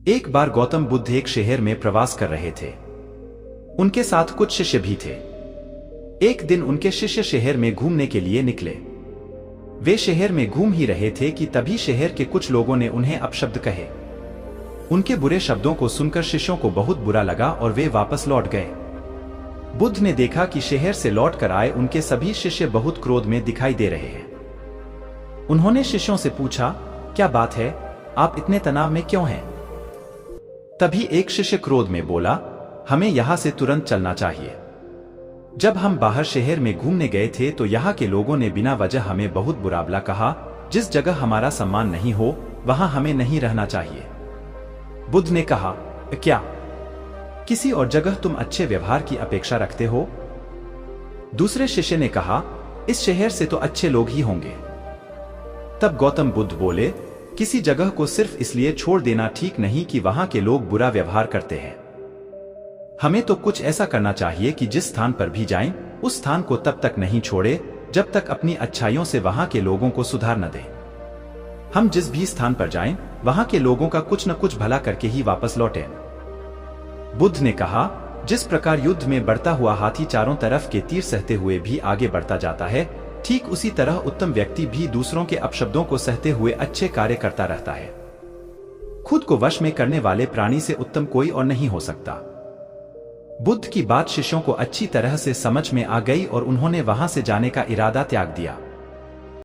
एक बार गौतम बुद्ध एक शहर में प्रवास कर रहे थे। उनके साथ कुछ शिष्य भी थे। एक दिन उनके शिष्य शहर में घूमने के लिए निकले। वे शहर में घूम ही रहे थे कि तभी शहर के कुछ लोगों ने उन्हें अपशब्द कहे। उनके बुरे शब्दों को सुनकर शिष्यों को बहुत बुरा लगा और वे वापस लौट गए। बुद्ध ने देखा कि शहर से लौट कर आए उनके सभी शिष्य बहुत क्रोध में दिखाई दे रहे हैं। उन्होंने शिष्यों से पूछा, क्या बात है, आप इतने तनाव में क्यों हैं? तभी एक शिष्य क्रोध में बोला, हमें यहां से तुरंत चलना चाहिए। जब हम बाहर शहर में घूमने गए थे तो यहाँ के लोगों ने बिना वजह हमें बहुत बुरा कहा। जिस जगह हमारा सम्मान नहीं हो वहां हमें नहीं रहना चाहिए। बुद्ध ने कहा, क्या किसी और जगह तुम अच्छे व्यवहार की अपेक्षा रखते हो? दूसरे शिष्य ने कहा, इस शहर से तो अच्छे लोग ही होंगे। तब गौतम बुद्ध बोले, किसी जगह को सिर्फ इसलिए छोड़ देना ठीक नहीं कि वहां के लोग बुरा व्यवहार करते हैं। हमें तो कुछ ऐसा करना चाहिए कि जिस स्थान पर भी जाएं, उस स्थान को तब तक नहीं छोड़े जब तक अपनी अच्छाइयों से वहां के लोगों को सुधार न दें। हम जिस भी स्थान पर जाएं, वहां के लोगों का कुछ न कुछ भला करके ही वापस लौटें। बुद्ध ने कहा, जिस प्रकार युद्ध में बढ़ता हुआ हाथी चारों तरफ के तीर सहते हुए भी आगे बढ़ता जाता है, ठीक उसी तरह उत्तम व्यक्ति भी दूसरों के अपशब्दों को सहते हुए अच्छे कार्य करता रहता है। खुद को वश में करने वाले प्राणी से उत्तम कोई और नहीं हो सकता। बुद्ध की बात शिष्यों को अच्छी तरह से समझ में आ गई और उन्होंने वहां से जाने का इरादा त्याग दिया।